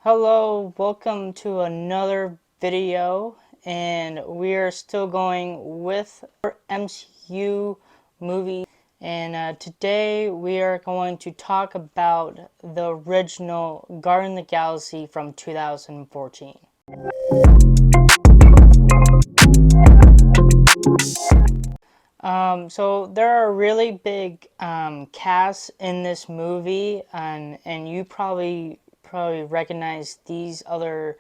Hello, welcome to another video, and we are still going with our MCU movie. And today we are going to talk about the original Guardian of the Galaxy from 2014. So there are really big casts in this movie, and you probably recognize these other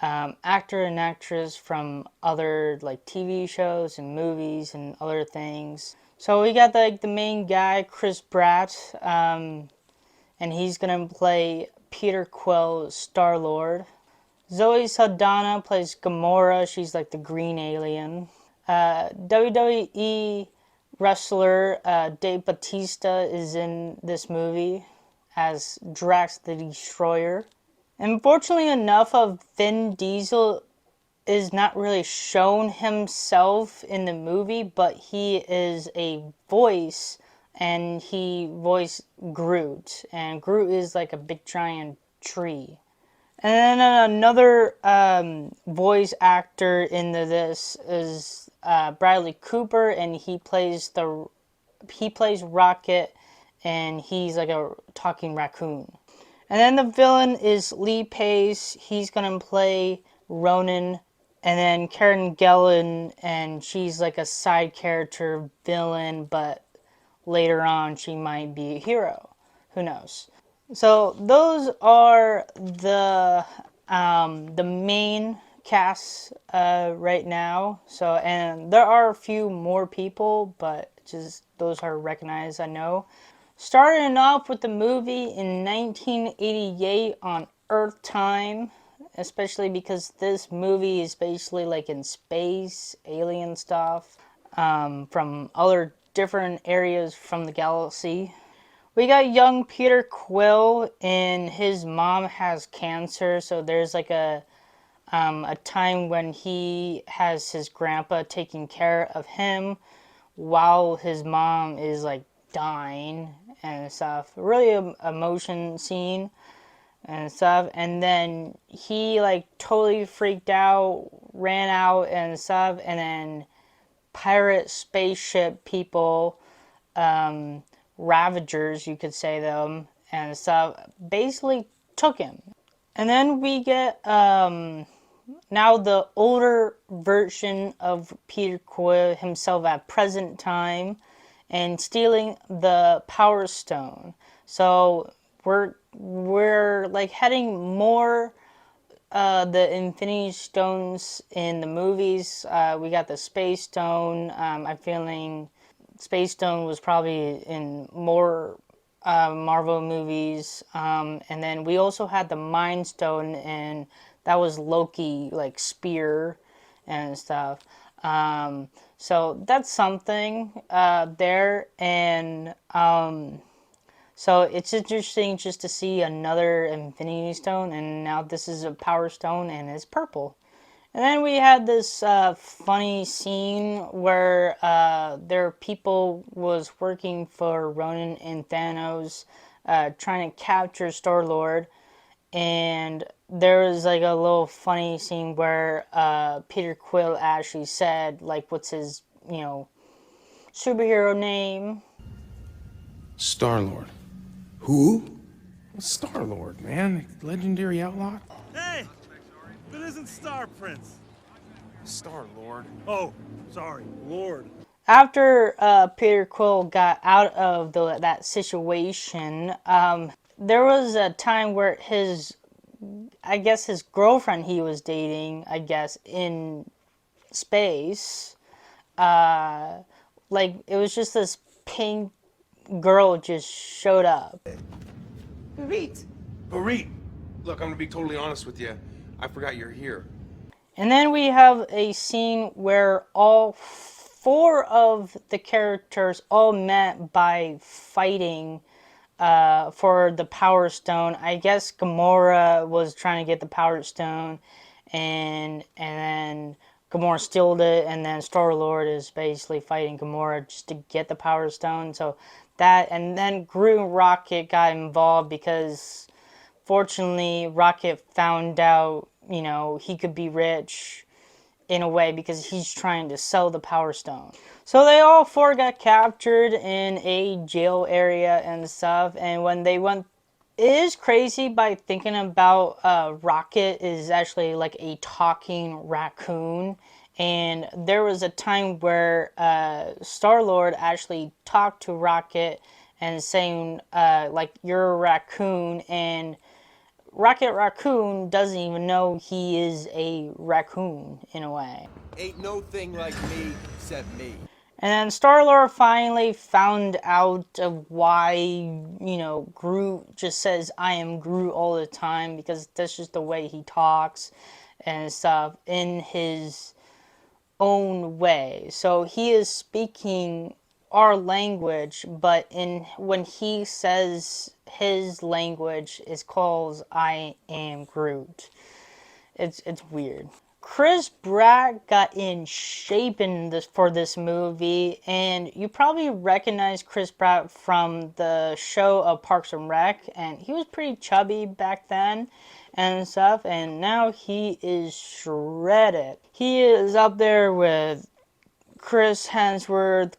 actor and actress from other like TV shows and movies and other things. So we got the main guy, Chris Pratt, and he's gonna play Peter Quill, Star-Lord. Zoe Saldana plays Gamora. She's like the green alien. WWE wrestler Dave Bautista is in this movie as Drax the Destroyer. Unfortunately enough, of Vin Diesel is not really shown himself in the movie, but he is a voice, and he voiced Groot, and Groot is like a big giant tree. And then another voice actor into this is Bradley Cooper, and he plays Rocket, and he's like a talking raccoon. And then the villain is Lee Pace. He's gonna play Ronan. And then Karen Gillan, and she's like a side character villain, but later on she might be a hero. Who knows? So those are the main casts right now. So, and there are a few more people, but just those are recognized. I know. Starting off with the movie in 1988 on Earth time, especially because this movie is basically like in space, alien stuff, from other different areas from the galaxy. We got young Peter Quill, and his mom has cancer, so there's like a time when he has his grandpa taking care of him while his mom is like dying and stuff. Really emotion scene and stuff. And then he like totally freaked out, ran out and stuff, and then pirate spaceship people, Ravagers, you could say them, and stuff, basically took him. And then we get now the older version of Peter Quill himself at present time, and stealing the Power Stone. So we're like heading more the Infinity Stones in the movies. We got the Space Stone. I'm feeling Space Stone was probably in more Marvel movies. And then we also had the Mind Stone, and that was Loki, like spear and stuff. So that's something there. And so it's interesting just to see another Infinity Stone, and now this is a Power Stone, and it's purple. And then we had this funny scene where their people was working for Ronan and Thanos, trying to capture Star-Lord, and there was like a little funny scene where Peter Quill actually said, like, what's his, superhero name? Star-Lord. Who? Star-Lord, man. Legendary outlaw. Hey! That isn't Star Prince. Star-Lord. Oh, sorry, Lord. After Peter Quill got out of that situation, there was a time where I guess his girlfriend he was dating, I guess, in space, like, it was just this pink girl just showed up. Barit! Look, I'm gonna be totally honest with you. I forgot you're here. And then we have a scene where all four of the characters all met by fighting for the Power Stone. I guess Gamora was trying to get the Power Stone, and then Gamora stealed it, and then Star-Lord is basically fighting Gamora just to get the Power Stone. So that, and then Groot and Rocket got involved because fortunately, Rocket found out, he could be rich in a way because he's trying to sell the Power Stone. So they all four got captured in a jail area and stuff, and when they went, it is crazy by thinking about Rocket is actually like a talking raccoon, and there was a time where Star-Lord actually talked to Rocket and saying like, you're a raccoon, and Rocket Raccoon doesn't even know he is a raccoon in a way. Ain't no thing like me except me. And then Star-Lord finally found out of why, Groot just says, I am Groot all the time, because that's just the way he talks and stuff in his own way. So he is speaking our language, but when he says his language is called I am Groot. It's weird. Chris Pratt got in shape for this movie, and you probably recognize Chris Pratt from the show of Parks and Rec, and he was pretty chubby back then and stuff, and now he is shredded. He is up there with Chris Hemsworth,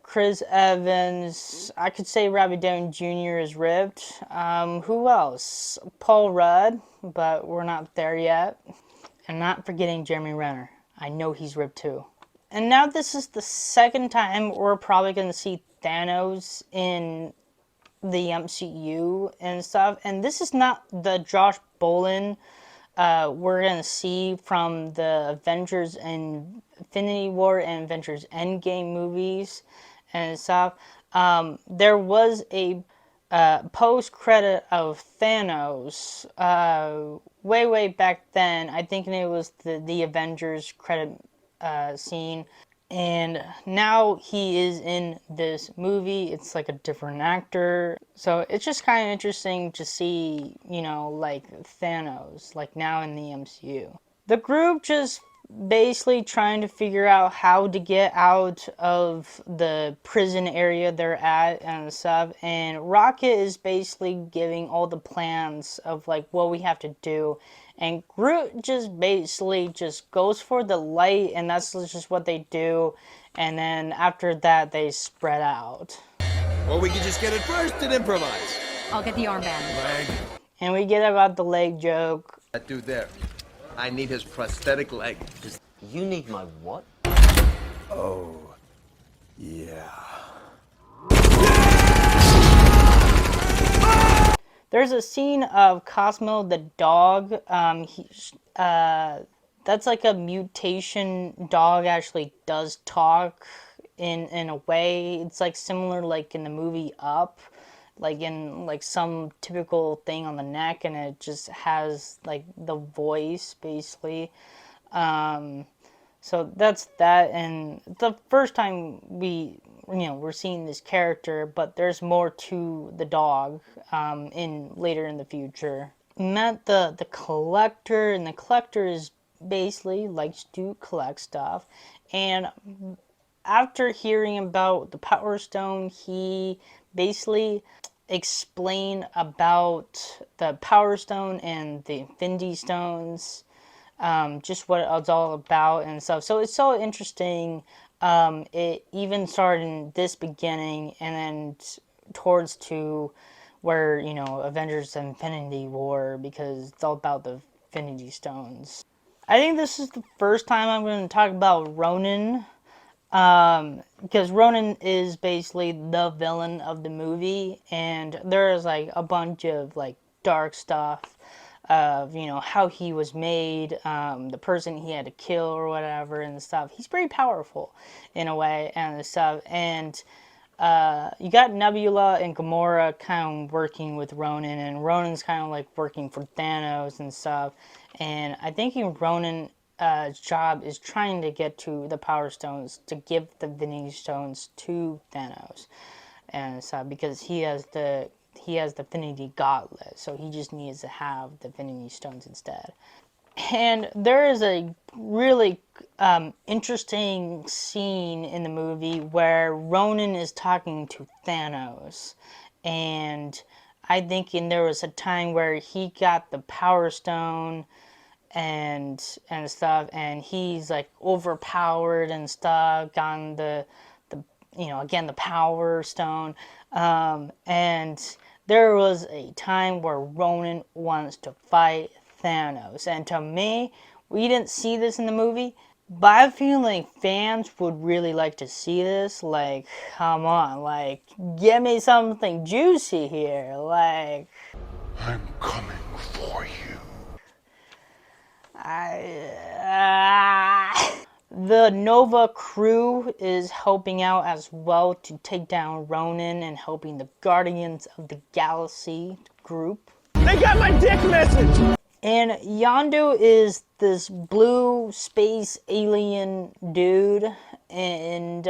Chris Evans. I could say Robert Downey Jr. is ripped. Who else? Paul Rudd, but we're not there yet. And not forgetting Jeremy Renner. I know he's ripped too. And now this is the second time we're probably going to see Thanos in the MCU and stuff. And this is not the Josh Brolin we're going to see from the Avengers and Infinity War and Avengers Endgame movies and stuff. There was a post-credit of Thanos way back then. I think it was the Avengers credit scene. And now he is in this movie. It's like a different actor. So it's just kind of interesting to see, like Thanos, like now in the MCU. The group just basically trying to figure out how to get out of the prison area they're at and stuff, and Rocket is basically giving all the plans of like what we have to do, and Groot just basically just goes for the light, and that's just what they do, and then after that they spread out. Or we could just get it first and improvise. I'll get the armband. Leg. And we get about the leg joke. That dude there. I need his prosthetic leg. You need my what? Oh, yeah. There's a scene of Cosmo the dog. That's like a mutation dog actually does talk in a way. It's like similar like in the movie Up, like in like some typical thing on the neck, and it just has like the voice basically. So that's that, and the first time we're seeing this character, but there's more to the dog in later in the future. Met the collector, and the collector is basically likes to collect stuff, and after hearing about the Power Stone, he basically explained about the Power Stone and the Infinity Stones, just what it's all about and stuff. So it's so interesting. It even started in this beginning and then towards to where, Avengers Infinity War, because it's all about the Infinity Stones. I think this is the first time I'm going to talk about Ronan, because Ronan is basically the villain of the movie, and there is like a bunch of like dark stuff of how he was made, the person he had to kill or whatever and stuff. He's pretty powerful in a way and stuff, and you got Nebula and Gamora kind of working with Ronan, and Ronan's kind of like working for Thanos and stuff, and I think Ronan job is trying to get to the Power Stones to give the Infinity Stones to Thanos, and so because he has the Infinity Gauntlet, so he just needs to have the Infinity Stones instead. And there is a really interesting scene in the movie where Ronan is talking to Thanos, and I think there was a time where he got the Power Stone and stuff, and he's like overpowered and stuff, gotten the again the Power Stone, and there was a time where Ronan wants to fight Thanos, and to me, we didn't see this in the movie, but I feel like fans would really like to see this. Like, come on, like, give me something juicy here, like. I'm coming for you. The Nova crew is helping out as well to take down Ronan and helping the Guardians of the Galaxy group. They got my dick message! And Yondu is this blue space alien dude, and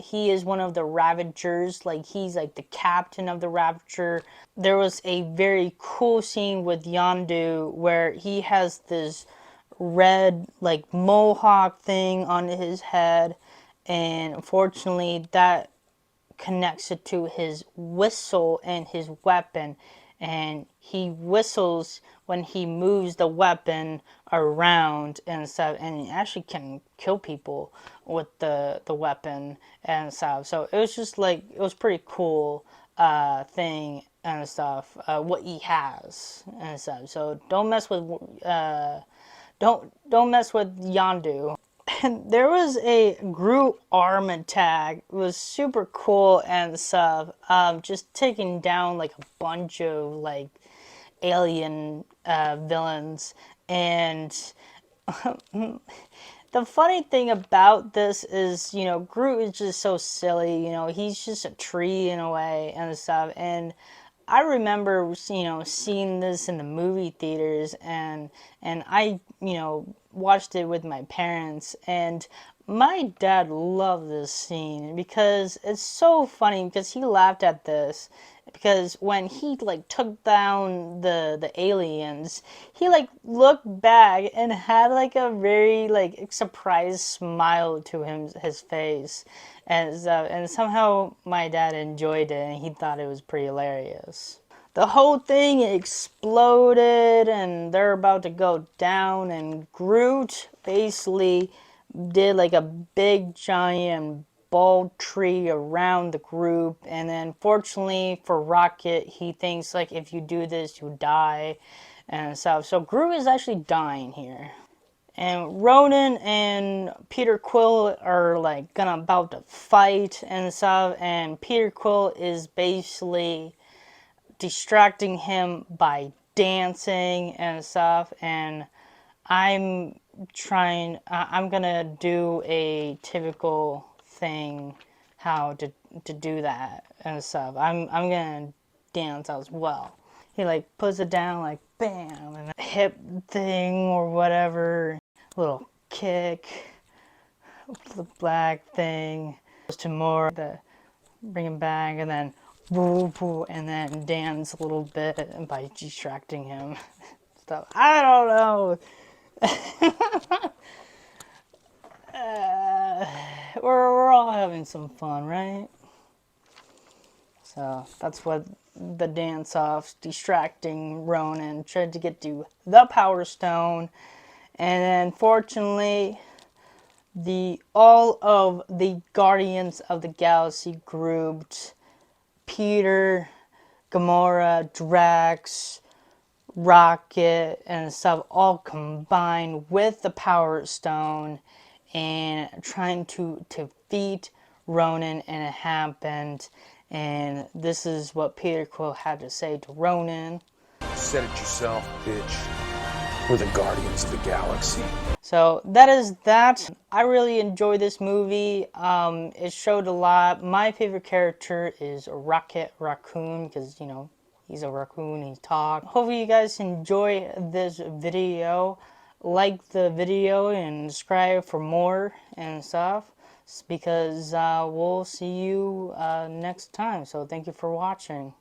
he is one of the Ravagers. Like, he's like the captain of the Ravager. There was a very cool scene with Yondu where he has this red like mohawk thing on his head, and unfortunately that connects it to his whistle and his weapon, and he whistles when he moves the weapon around and stuff, and he actually can kill people with the weapon and stuff. So it was just like, it was pretty cool thing and stuff, what he has and stuff. So don't mess with don't mess with Yondu. And there was a Groot arm attack. It was super cool and stuff. Just taking down like a bunch of like alien villains. And the funny thing about this is, Groot is just so silly. He's just a tree in a way and stuff. And I remember, seeing this in the movie theaters, and I, watched it with my parents, and my dad loved this scene because it's so funny, because he laughed at this, because when he like took down the aliens, he like looked back and had like a very like surprised smile to his face, and somehow my dad enjoyed it and he thought it was pretty hilarious. The whole thing exploded and they're about to go down, and Groot basically did like a big giant ball tree around the group, and then fortunately for Rocket, he thinks like if you do this you die and stuff. So Groot is actually dying here. And Ronan and Peter Quill are like gonna about to fight and stuff, and Peter Quill is basically distracting him by dancing and stuff, and I'm gonna do a typical thing how to do that and stuff. I'm gonna dance as well. He like puts it down like bam, and a hip thing or whatever, little kick, the black thing, goes to more, the bring him back, and then woo, woo, and then dance a little bit by distracting him. Stuff. I don't know. We're all having some fun, right? So that's what the dance off, distracting Ronan, tried to get to the Power Stone, and then fortunately, all of the Guardians of the Galaxy grouped, Peter, Gamora, Drax, Rocket, and stuff all combined with the Power Stone and trying to defeat Ronan, and it happened. And this is what Peter Quill had to say to Ronan. Said it yourself, bitch. We're the Guardians of the Galaxy. So that is that. I really enjoyed this movie. It showed a lot. My favorite character is Raccoon, because, he's a raccoon, he talks. Hopefully you guys enjoy this video. Like the video and subscribe for more and stuff, because we'll see you next time. So thank you for watching.